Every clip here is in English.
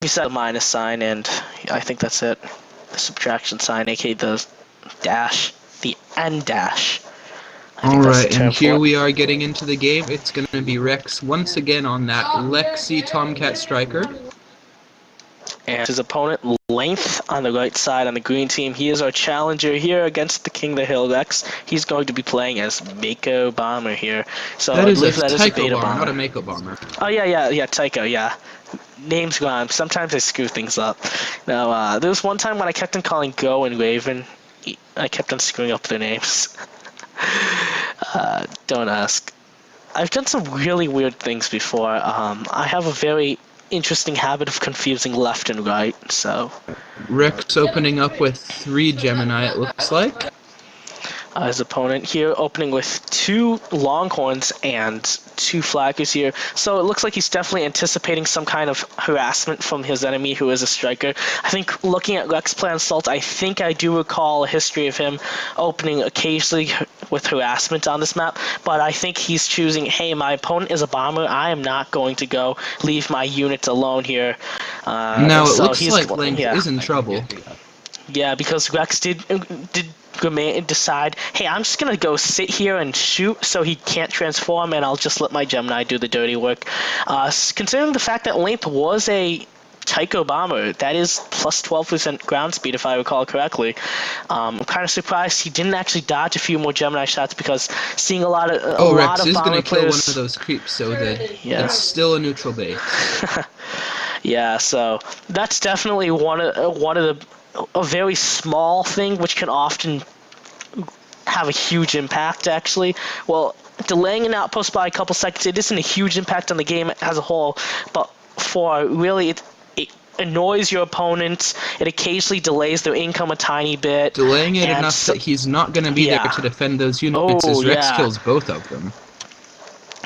You said the minus sign, and I think that's it. The subtraction sign, aka the dash, the N dash. Alright, and here we are getting into the game. It's going to be Wreckz once again on that Lexi Tomcat Striker. And his opponent, Length, on the right side on the green team. He is our challenger here against the King of the Hill Wreckz. He's going to be playing as Mako Bomber here. So that I is believe a that is a beta bomber, not a Mako Bomber. Oh, yeah, Tycho, yeah. Names rhyme. Sometimes I screw things up. Now, there was one time when I kept on calling Go and Raven. I kept on screwing up their names. Don't ask. I've done some really weird things before. I have a very interesting habit of confusing left and right, so... Wreckz opening up with 3 Gemini, it looks like. His opponent here opening with 2 Longhorns and 2 Flaggers here. So it looks like he's definitely anticipating some kind of harassment from his enemy, who is a striker. I think looking at Wreckz play on Salt, I think I do recall a history of him opening occasionally with harassment on this map. But I think he's choosing, hey, my opponent is a bomber. I am not going to go leave my units alone here. Now it looks like Length is in trouble. Yeah, because Wreckz did decide, hey, I'm just going to go sit here and shoot so he can't transform, and I'll just let my Gemini do the dirty work. Considering the fact that Length was a Tycho bomber, that is plus 12% ground speed, if I recall correctly. I'm kind of surprised he didn't actually dodge a few more Gemini shots, because seeing a lot of Wreckz is going to kill one of those creeps, so that it's still a neutral base. Yeah, so that's definitely one of a very small thing which can often have a huge impact, actually. Well, delaying an outpost by a couple seconds, it isn't a huge impact on the game as a whole, but for really, it annoys your opponents. It occasionally delays their income a tiny bit. Delaying it enough that he's not going to be there to defend those units as Wreckz kills both of them.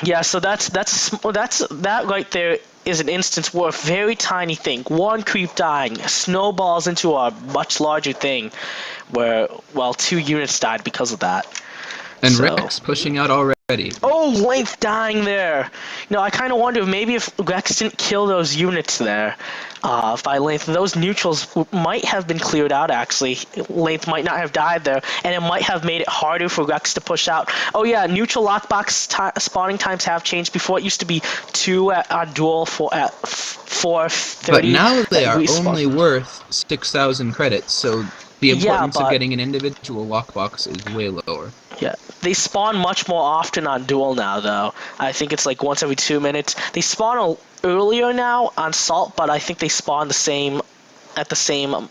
Yeah, so that right there is an instance where a very tiny thing, one creep dying, snowballs into a much larger thing, where, well, 2 units died because of that. And Wreckz pushing out already. Oh, Length dying there. You know, I kind of wonder maybe if Wreckz didn't kill those units there by Length, those neutrals might have been cleared out, actually. Length might not have died there, and it might have made it harder for Wreckz to push out. Oh yeah, neutral lockbox spawning times have changed. Before it used to be 2 on duel at 4:30. But now they are only worth 6,000 credits, so the importance of getting an individual lockbox is way lower. Yeah, they spawn much more often on duel now, though. I think it's like once every 2 minutes. They spawn earlier now on Salt, but I think they spawn at the same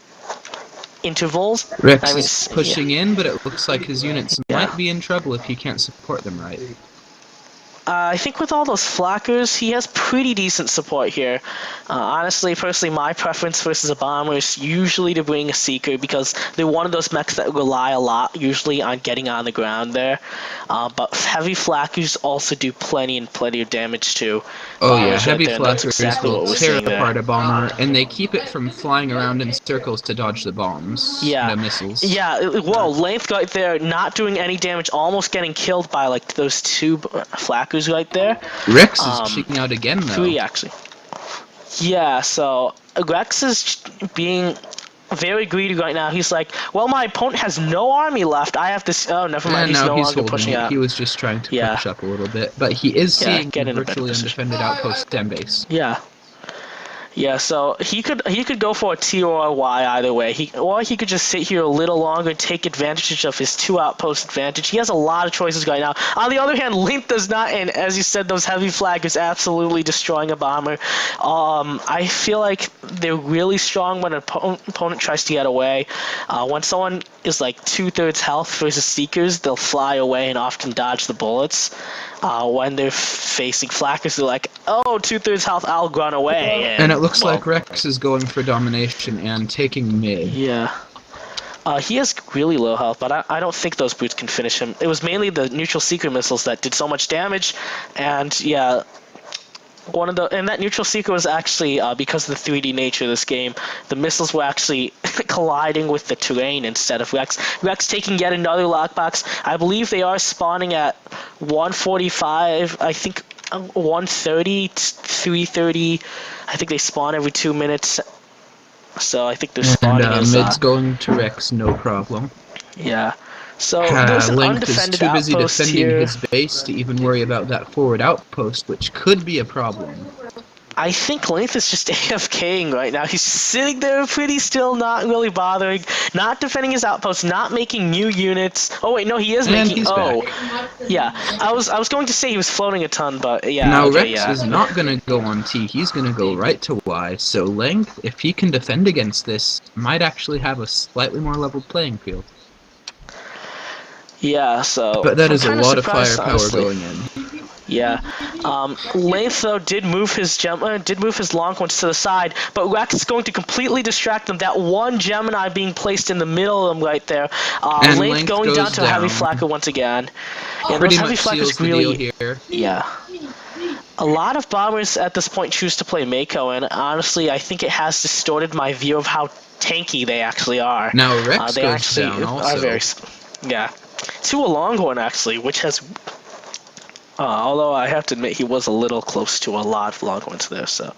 intervals. Wreckz is pushing in, but it looks like his units might be in trouble if he can't support them right. I think with all those flackers, he has pretty decent support here. Honestly, personally, my preference versus a bomber is usually to bring a Seeker, because they're one of those mechs that rely a lot, usually, on getting on the ground there. But heavy flackers also do plenty of damage too. Oh yeah, heavy flackers will tear apart a bomber, and they keep it from flying around in circles to dodge the bombs, the missiles. Yeah, whoa, Length right there, not doing any damage, almost getting killed by like those 2 flackers right there. Wreckz is cheating out again, though. 3, actually. Yeah, so Wreckz is being very greedy right now. He's like, well, my opponent has no army left. I have this. Oh, never mind. He's no longer pushing out. He was just trying to push up a little bit, but he is seeing virtually undefended outpost stem base. Yeah. Yeah, so he could go for a T or a Y either way. Or he could just sit here a little longer and take advantage of his 2 outpost advantage. He has a lot of choices right now. On the other hand, Length does not, and as you said, those heavy flaggers absolutely destroying a bomber. I feel like they're really strong when an opponent tries to get away. When someone is like 2/3 health versus Seekers, they'll fly away and often dodge the bullets. When they're facing flackers, they're like, oh, 2/3 health, I'll run away. And it looks like Wreckz is going for domination and taking mid. Yeah. He has really low health, but I don't think those brutes can finish him. It was mainly the neutral Seeker missiles that did so much damage, and yeah, and that neutral Seeker was actually, because of the 3D nature of this game, the missiles were actually colliding with the terrain instead of Wreckz. Wreckz taking yet another lockbox. I believe they are spawning at 145. I think 1:30, 3:30. I think they spawn every 2 minutes. So I think they're spawning and mid's going to Wreckz, no problem. Yeah. So there's an Length undefended is too busy outpost defending here. his base to even worry about that forward outpost, which could be a problem. I think Length is just AFKing right now. He's sitting there pretty still, not really bothering, not defending his outpost, not making new units. Oh wait, no, he is making. He's back. Yeah. I was going to say he was floating a ton, but yeah. Now okay, Wreckz is not going to go on T. He's going to go right to Y. So Length, if he can defend against this, might actually have a slightly more leveled playing field. Yeah. So. But that is a lot of firepower honestly. Going in. Yeah, Length though did move his long ones to the side, but Wreckz is going to completely distract them. That one Gemini being placed in the middle of them right there. Length going down to a heavy flakka once again. Yeah, pretty those heavy flakkas really. Here. Yeah. A lot of bombers at this point choose to play Mako, and honestly, I think it has distorted my view of how tanky they actually are. Now Wreckz they goes actually down also. Are very, yeah, to a Longhorn actually, which has. Although I have to admit he was a little close to a lot of Longhorns there, so.